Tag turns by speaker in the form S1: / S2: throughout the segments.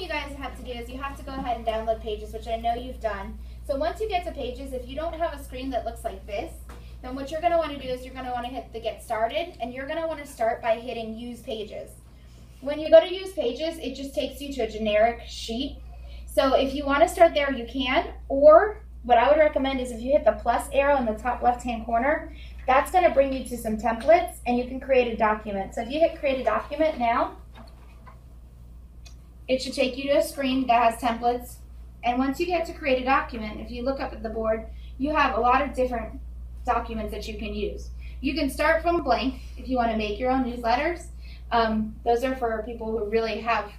S1: you guys have to do is you have to go ahead and download Pages, which I know you've done. So once you get to Pages, if you don't have a screen that looks like this, then what you're going to want to do is you're going to want to hit the Get Started, and you're going to want to start by hitting Use Pages. When you go to Use Pages, it just takes you to a generic sheet. So if you want to start there, you can, or what I would recommend is if you hit the plus arrow in the top left-hand corner, that's going to bring you to some templates, and you can create a document. So if you hit Create a Document now, it should take you to a screen that has templates. And once you get to Create a Document, if you look up at the board, you have a lot of different documents that you can use. You can start from blank if you want to make your own newsletters. Those are for people who really have,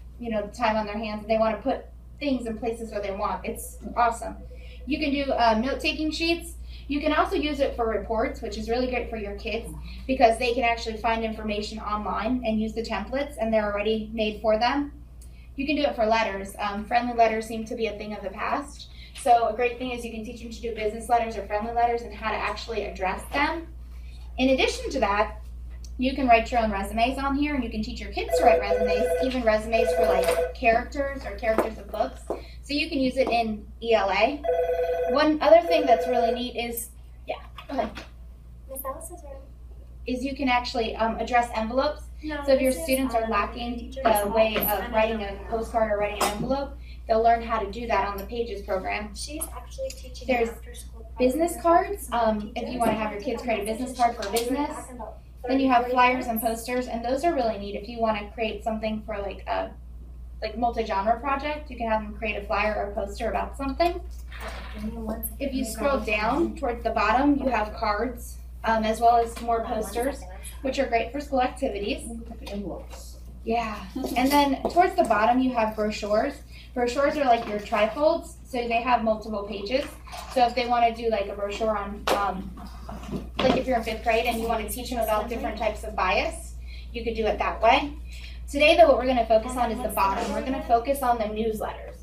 S1: time on their hands and they want to put things in places where they want. It's awesome. You can do note-taking sheets. You can also use it for reports, which is really great for your kids because they can actually find information online and use the templates, and they're already made for them. You can do it for letters. Friendly letters seem to be a thing of the past. So a great thing is you can teach them to do business letters or friendly letters and how to actually address them. In addition to that, you can write your own resumes on here, and you can teach your kids to write resumes, even resumes for like characters or characters of books. So you can use it in ELA. One other thing that's really neat is, go ahead.
S2: Miss Alice's room.
S1: Is you can actually address envelopes.
S2: No,
S1: so if your students are lacking the way of writing a postcard or writing an envelope, they'll learn how to do that on the Pages program.
S2: She's actually teaching
S1: There's
S2: after school
S1: business cards. If you want to have your kids create a business card for a business. Then you have flyers and posters, and those are really neat. If you want to create something for like a multi-genre project, you can have them create a flyer or a poster about something. If you scroll down towards the bottom, you have cards, as well as more posters, which are great for school activities. Yeah, and then towards the bottom, you have brochures. Brochures are like your trifolds, so they have multiple pages. So if they want to do like a brochure on, like if you're in 5th grade and you want to teach them about different types of bias, you could do it that way. Today, though, what we're going to focus on is the bottom. We're going to focus on the newsletters.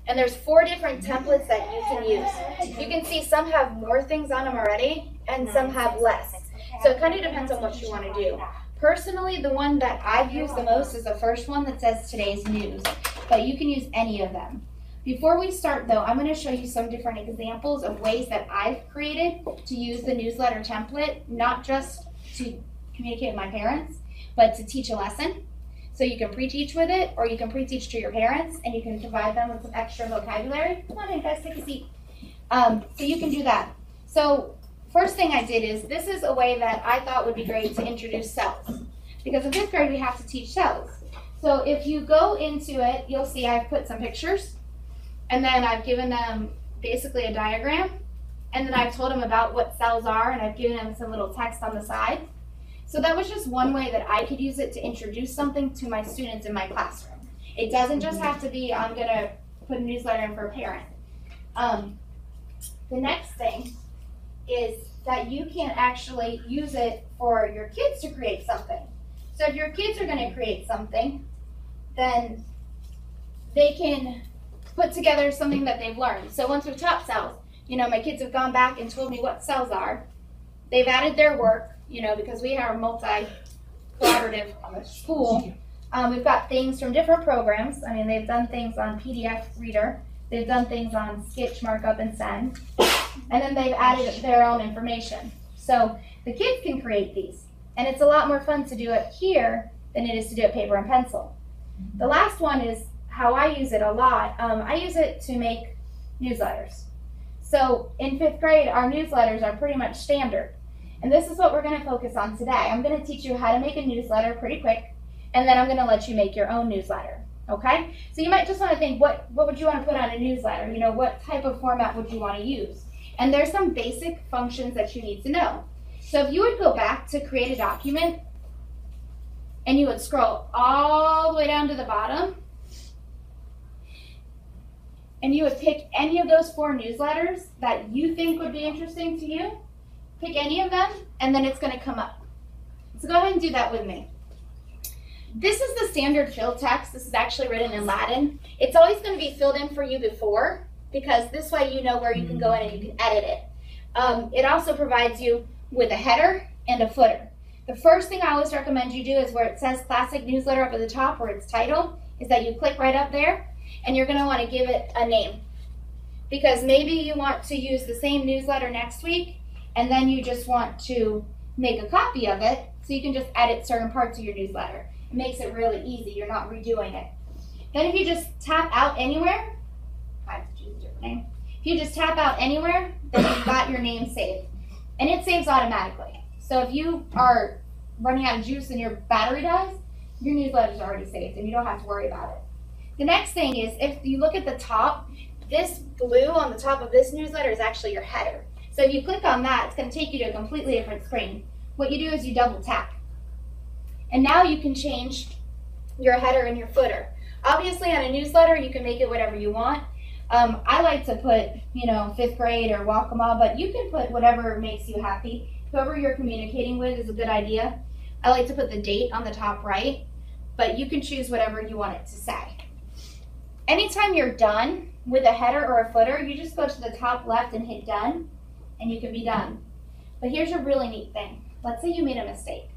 S1: And there's 4 different templates that you can use. You can see some have more things on them already, and some have less. So it kind of depends on what you want to do. Personally, the one that I've used the most is the first one that says Today's News, but you can use any of them. Before we start, though, I'm going to show you some different examples of ways that I've created to use the newsletter template, not just to communicate with my parents, but to teach a lesson. So you can pre-teach with it, or you can pre-teach to your parents, and you can provide them with some extra vocabulary. Come on in, guys, take a seat. So you can do that. So first thing I did is, this is a way that I thought would be great to introduce cells. Because in 5th grade, we have to teach cells. So if you go into it, you'll see I've put some pictures, and then I've given them basically a diagram, and then I've told them about what cells are, and I've given them some little text on the side. So that was just one way that I could use it to introduce something to my students in my classroom. It doesn't just have to be, I'm going to put a newsletter in for a parent. The next thing is that you can actually use it for your kids to create something. So if your kids are going to create something, then they can put together something that they've learned. So once we've taught cells, my kids have gone back and told me what cells are. They've added their work, because we are a multi-collaborative school. We've got things from different programs. They've done things on PDF Reader. They've done things on Sketch, Markup, and Send. And then they've added their own information. So the kids can create these. And it's a lot more fun to do it here than it is to do it paper and pencil. The last one is how I use it a lot. I use it to make newsletters. So in 5th grade, our newsletters are pretty much standard. And this is what we're going to focus on today. I'm going to teach you how to make a newsletter pretty quick, and then I'm going to let you make your own newsletter. Okay? So you might just want to think, what would you want to put on a newsletter? What type of format would you want to use? And there's some basic functions that you need to know. So if you would go back to create a document, and you would scroll all the way down to the bottom, and you would pick any of those 4 newsletters that you think would be interesting to you, pick any of them, and then it's going to come up. So go ahead and do that with me. This is the standard fill text. This is actually written in Latin. It's always going to be filled in for you before, because this way you know where you can go in and you can edit it. It also provides you with a header and a footer. The first thing I always recommend you do is where it says Classic Newsletter up at the top, where it's title, is that you click right up there, and you're gonna wanna give it a name. Because maybe you want to use the same newsletter next week, and then you just want to make a copy of it, so you can just edit certain parts of your newsletter. It makes it really easy, you're not redoing it. Then if you just tap out anywhere, I have to choose a different name. If you just tap out anywhere, then you've got your name saved. And it saves automatically. So if you are running out of juice and your battery dies, your newsletter's already saved and you don't have to worry about it. The next thing is, if you look at the top, this blue on the top of this newsletter is actually your header. So if you click on that, it's going to take you to a completely different screen. What you do is you double tap. And now you can change your header and your footer. Obviously on a newsletter, you can make it whatever you want. I like to put, 5th grade or Waccamaw, but you can put whatever makes you happy. Whoever you're communicating with is a good idea. I like to put the date on the top right, but you can choose whatever you want it to say. Anytime you're done with a header or a footer, you just go to the top left and hit done, and you can be done. But here's a really neat thing. Let's say you made a mistake,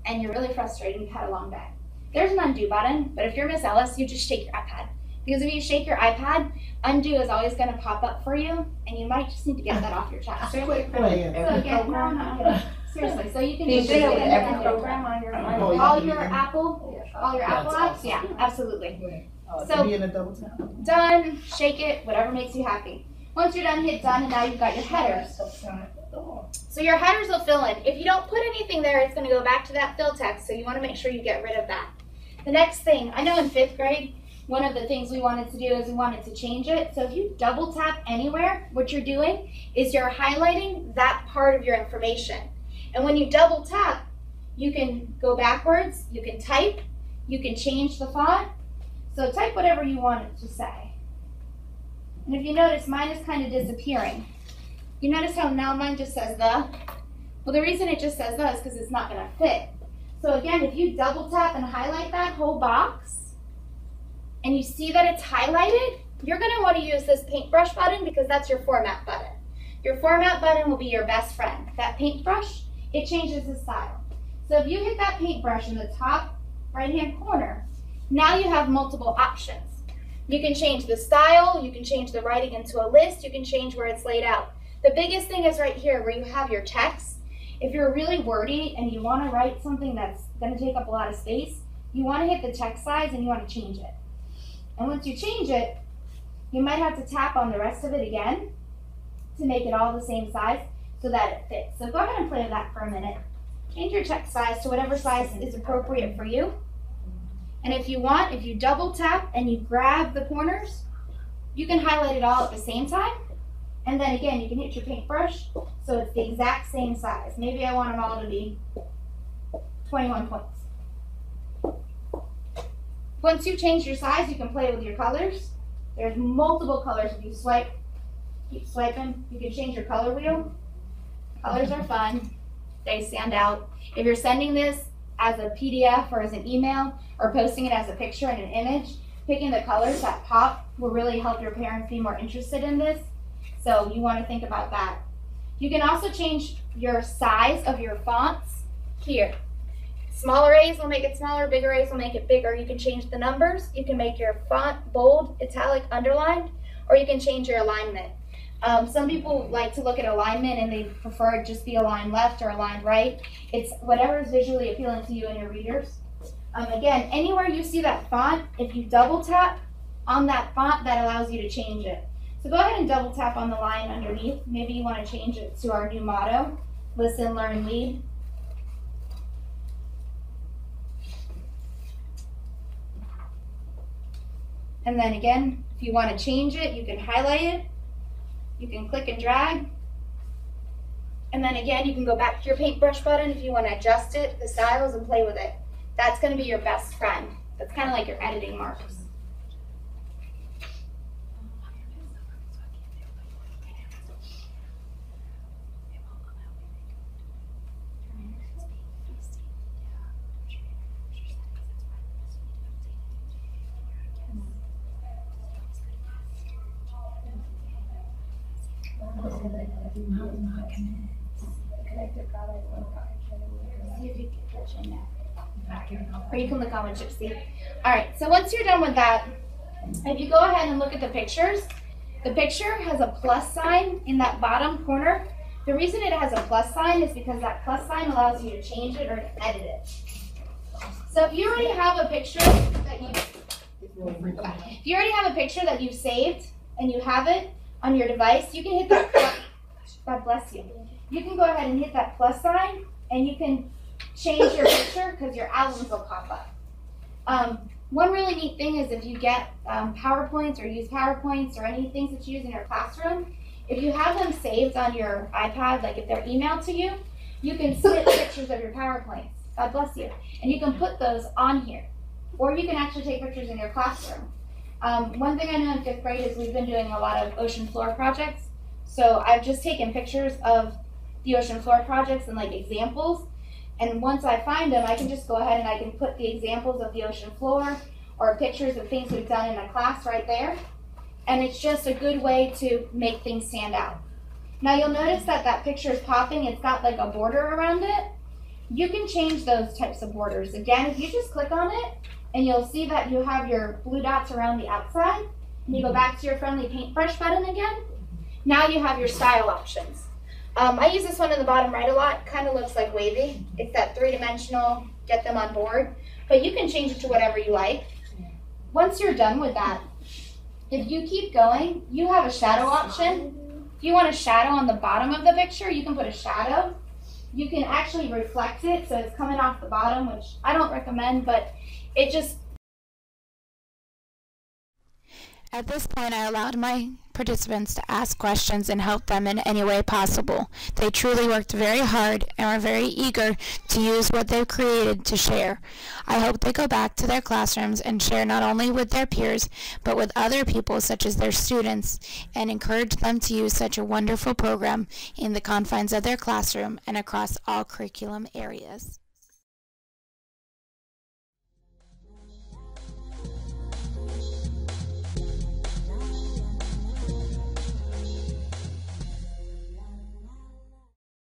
S1: and you're really frustrated and you've had a long day. There's an undo button, but if you're Miss Ellis, you just shake your iPad. Because if you shake your iPad, undo is always going to pop up for you, and you might just need to get that off your chest.
S3: Wait.
S1: So again, no, I'm not kidding. Seriously, so you can
S3: You
S1: just
S3: do
S1: shake
S3: it with
S1: it
S3: every
S1: and
S3: program on your phone?
S1: all your Apple apps, yeah, absolutely. So
S3: Be in a double tap.
S1: done, shake it, whatever makes you happy. Once you're done, hit done, and now you've got your headers. So your headers will fill in. If you don't put anything there, it's going to go back to that fill text, so you want to make sure you get rid of that. The next thing, I know in 5th grade, one of the things we wanted to do is we wanted to change it. So if you double tap anywhere, what you're doing is you're highlighting that part of your information. And when you double tap, you can go backwards, you can type, you can change the font. So type whatever you want it to say. And if you notice, mine is kind of disappearing. You notice how now mine just says the? Well, the reason it just says the is because it's not going to fit. So again, if you double tap and highlight that whole box, and you see that it's highlighted, you're going to want to use this paintbrush button because that's your format button. Your format button will be your best friend. That paintbrush, it changes the style. So if you hit that paintbrush in the top right-hand corner, now you have multiple options. You can change the style, you can change the writing into a list, you can change where it's laid out. The biggest thing is right here where you have your text. If you're really wordy and you want to write something that's going to take up a lot of space, you want to hit the text size and you want to change it. And once you change it, you might have to tap on the rest of it again to make it all the same size so that it fits. So go ahead and play with that for a minute. Change your text size to whatever size is appropriate for you. And if you want, if you double tap and you grab the corners, you can highlight it all at the same time. And then again, you can hit your paintbrush so it's the exact same size. Maybe I want them all to be 21 points. Once you change your size, you can play with your colors. There's multiple colors. If you swipe, keep swiping, you can change your color wheel. Colors are fun. They stand out. If you're sending this as a PDF or as an email or posting it as a picture and an image, picking the colors that pop will really help your parents be more interested in this. So you want to think about that. You can also change your size of your fonts here. Smaller A's will make it smaller, bigger A's will make it bigger. You can change the numbers. You can make your font bold, italic, underlined, or you can change your alignment. Some people like to look at alignment and they prefer it just be aligned left or aligned right. It's whatever is visually appealing to you and your readers. Again, anywhere you see that font, if you double tap on that font, that allows you to change it. So go ahead and double tap on the line underneath. Maybe you want to change it to our new motto, listen, learn, lead. And then again, if you want to change it, you can highlight it. You can click and drag. And then again, you can go back to your paintbrush button if you want to adjust it, the styles, and play with it. That's going to be your best friend. That's kind of like your editing marks. Or you can look on with Gypsy. All right, so once you're done with that, If you go ahead and look at the pictures, the picture has a plus sign in that bottom corner. The reason it has a plus sign is because that plus sign allows you to change it or to edit it. So if you already have a picture that you've saved and you have it on your device, you can hit that plus, God bless you. You can go ahead and hit that plus sign and you can change your picture because your albums will pop up. One really neat thing is if you get PowerPoints or use PowerPoints or any things that you use in your classroom, if you have them saved on your iPad, like if they're emailed to you, you can snip pictures of your PowerPoints. God bless you. And you can put those on here. Or you can actually take pictures in your classroom. One thing I know in 5th grade is we've been doing a lot of ocean floor projects. So I've just taken pictures of the ocean floor projects and like examples. And once I find them, I can just go ahead and I can put the examples of the ocean floor or pictures of things we've done in a class right there. And it's just a good way to make things stand out. Now you'll notice that that picture is popping. It's got like a border around it. You can change those types of borders. Again, if you just click on it, and you'll see that you have your blue dots around the outside, and you go back to your friendly paintbrush button again. Now you have your style options. I use this one in the bottom right a lot. Kind of looks like wavy. It's that 3-dimensional, get them on board. But you can change it to whatever you like. Once you're done with that, if you keep going, you have a shadow option. If you want a shadow on the bottom of the picture, you can put a shadow. You can actually reflect it so it's coming off the bottom, which I don't recommend, but it just...
S3: At this point, I allowed my participants to ask questions and help them in any way possible. They truly worked very hard and were very eager to use what they've created to share. I hope they go back to their classrooms and share not only with their peers, but with other people such as their students, and encourage them to use such a wonderful program in the confines of their classroom and across all curriculum areas.